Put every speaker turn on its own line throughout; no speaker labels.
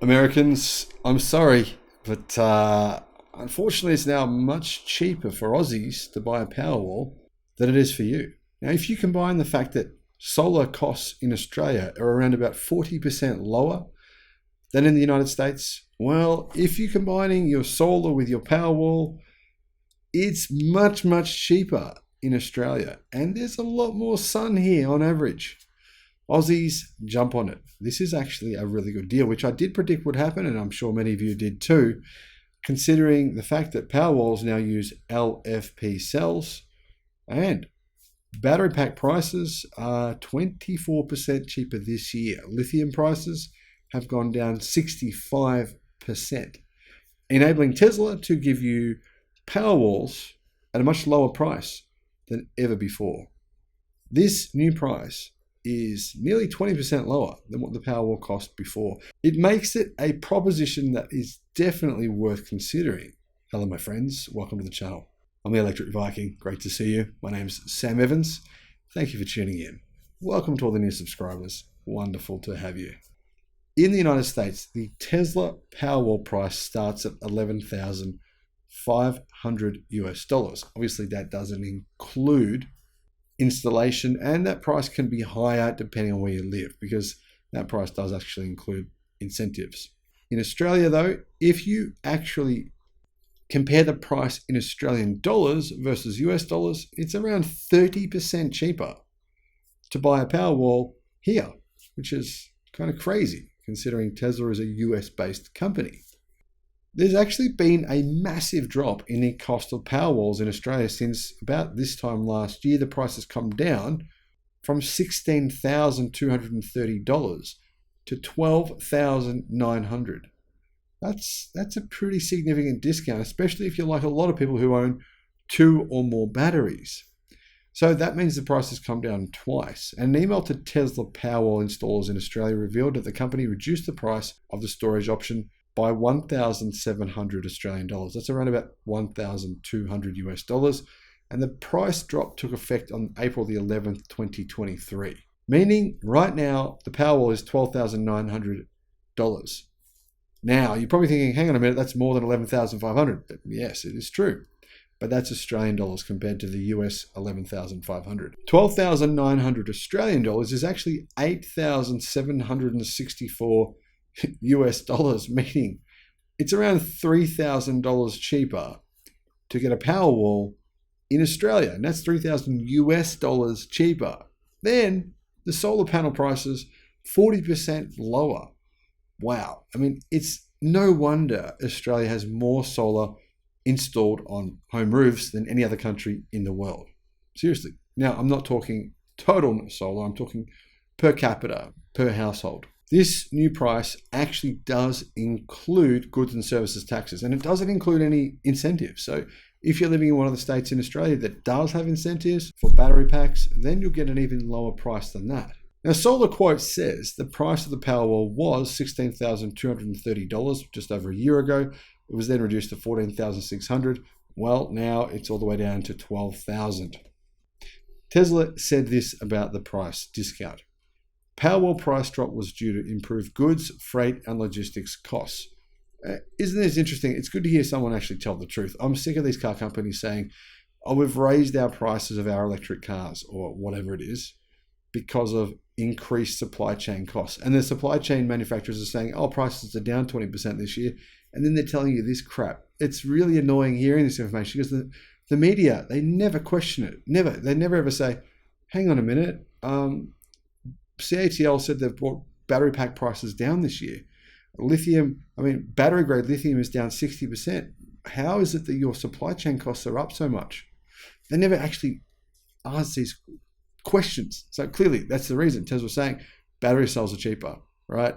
Americans, I'm sorry, but unfortunately it's now much cheaper for Aussies to buy a Powerwall than it is for you. Now, if you combine the fact that solar costs in Australia are around about 40% lower than in the United States, well, if you're combining your solar with your Powerwall, it's much, much cheaper in Australia. And there's a lot more sun here on average. Aussies, jump on it. This is actually a really good deal, which I did predict would happen, and I'm sure many of you did too, considering the fact that Powerwalls now use LFP cells, and battery pack prices are 24% cheaper this year. Lithium prices have gone down 65%, enabling Tesla to give you Powerwalls at a much lower price than ever before. This new price is nearly 20% lower than what the Powerwall cost before. It makes it a proposition that is definitely worth considering. Hello, my friends. Welcome to the channel. I'm the Electric Viking. Great to see you. My name's Sam Evans. Thank you for tuning in. Welcome to all the new subscribers. Wonderful to have you. In the United States, the Tesla Powerwall price starts at $11,500 US. Obviously, that doesn't include installation, and that price can be higher depending on where you live, because that price does actually include incentives. In Australia, though, if you actually compare the price in Australian dollars versus US dollars, it's around 30% cheaper to buy a Powerwall here, which is kind of crazy considering Tesla is a US-based company. There's actually been a massive drop in the cost of Powerwalls in Australia since about this time last year. The price has come down from $16,230 to $12,900. That's a pretty significant discount, especially if you're like a lot of people who own 2 or more batteries. So that means the price has come down twice. An email to Tesla Powerwall installers in Australia revealed that the company reduced the price of the storage option by 1,700 Australian dollars. That's around about 1,200 US dollars. And the price drop took effect on April the 11th, 2023. Meaning right now, the Powerwall is $12,900. Now, you're probably thinking, hang on a minute, that's more than 11,500. Yes, it is true. But that's Australian dollars compared to the US 11,500. 12,900 Australian dollars is actually 8,764 US dollars, meaning it's around $3,000 cheaper to get a Powerwall in Australia, and that's 3,000 US dollars cheaper. Then the solar panel prices 40% lower. Wow. I mean, it's no wonder Australia has more solar installed on home roofs than any other country in the world. Seriously. Now, I'm not talking total solar, I'm talking per capita, per household. This new price actually does include goods and services taxes, and it doesn't include any incentives. So if you're living in one of the states in Australia that does have incentives for battery packs, then you'll get an even lower price than that. Now, Solar Quote says the price of the Powerwall was $16,230 just over a year ago. It was then reduced to $14,600. Well, now it's all the way down to $12,000. Tesla said this about the price discount. Powerwall price drop was due to improved goods, freight, and logistics costs. Isn't this interesting? It's good to hear someone actually tell the truth. I'm sick of these car companies saying, oh, we've raised our prices of our electric cars or whatever it is because of increased supply chain costs. And the supply chain manufacturers are saying, oh, prices are down 20% this year. And then they're telling you this crap. It's really annoying hearing this information because the media, they never question it. Never. They never ever say, hang on a minute. CATL said they've brought battery pack prices down this year. Lithium, battery grade lithium is down 60%. How is it that your supply chain costs are up so much? They never actually ask these questions. So clearly that's the reason. Tesla's saying battery cells are cheaper, right?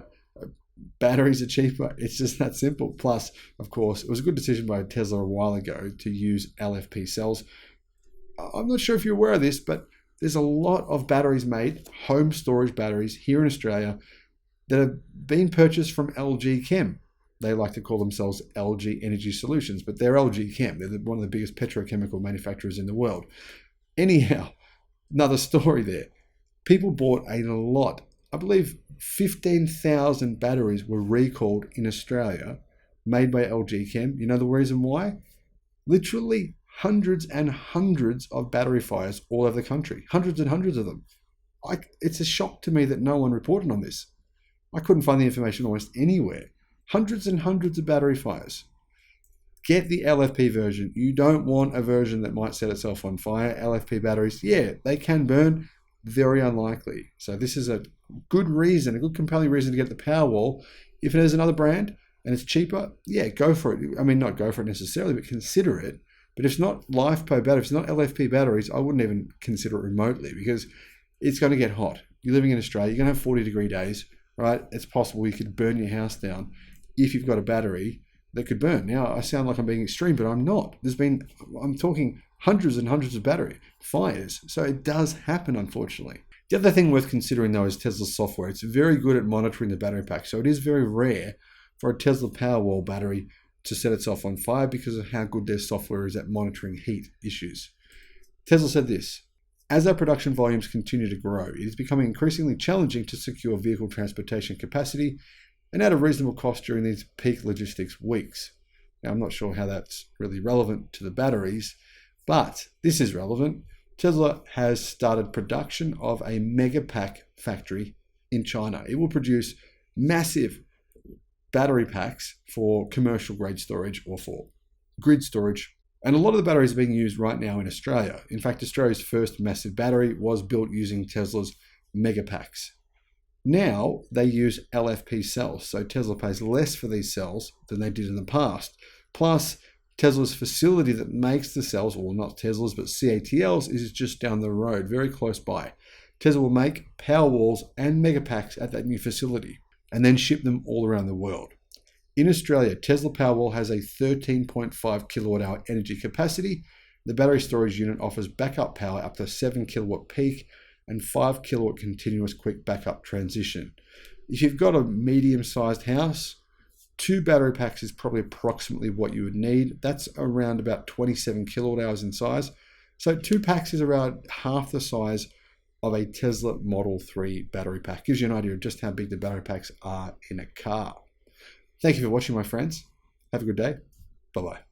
Batteries are cheaper. It's just that simple. Plus, of course, it was a good decision by Tesla a while ago to use LFP cells. I'm not sure if you're aware of this, but there's a lot of batteries made, home storage batteries here in Australia, that have been purchased from LG Chem. They like to call themselves LG Energy Solutions, but they're LG Chem. They're one of the biggest petrochemical manufacturers in the world. Anyhow, another story there. People bought a lot. I believe 15,000 batteries were recalled in Australia, made by LG Chem. You know the reason why? Literally hundreds and hundreds of battery fires all over the country. Hundreds and hundreds of them. It's a shock to me that no one reported on this. I couldn't find the information almost anywhere. Hundreds and hundreds of battery fires. Get the LFP version. You don't want a version that might set itself on fire. LFP batteries, yeah, they can burn. Very unlikely. So this is a good reason, a good compelling reason to get the Powerwall. If it is another brand and it's cheaper, yeah, go for it. I mean, not go for it necessarily, but consider it. But if it's not LiFePO batteries, if it's not LFP batteries, I wouldn't even consider it remotely, because it's going to get hot. You're living in Australia, you're going to have 40-degree days, right? It's possible you could burn your house down if you've got a battery that could burn. Now, I sound like I'm being extreme, but I'm not. I'm talking hundreds and hundreds of battery fires. So it does happen, unfortunately. The other thing worth considering, though, is Tesla's software. It's very good at monitoring the battery pack. So it is very rare for a Tesla Powerwall battery to set itself on fire because of how good their software is at monitoring heat issues. Tesla said this: as our production volumes continue to grow, it is becoming increasingly challenging to secure vehicle transportation capacity and at a reasonable cost during these peak logistics weeks. Now, I'm not sure how that's really relevant to the batteries, but this is relevant. Tesla has started production of a Megapack factory in China. It will produce massive battery packs for commercial grade storage or for grid storage. And a lot of the batteries are being used right now in Australia. In fact, Australia's first massive battery was built using Tesla's Megapacks. Now they use LFP cells, so Tesla pays less for these cells than they did in the past. Plus, Tesla's facility that makes the cells, well, not Tesla's, but CATL's, is just down the road, very close by. Tesla will make Powerwalls and Megapacks at that new facility and then ship them all around the world. In Australia, Tesla Powerwall has a 13.5 kilowatt hour energy capacity. The battery storage unit offers backup power up to 7 kilowatt peak and 5 kilowatt continuous quick backup transition. If you've got a medium-sized house, 2 battery packs is probably approximately what you would need. That's around about 27 kilowatt hours in size. So 2 packs is around half the size of a Tesla Model 3 battery pack. Gives you an idea of just how big the battery packs are in a car. Thank you for watching, my friends. Have a good day. Bye-bye.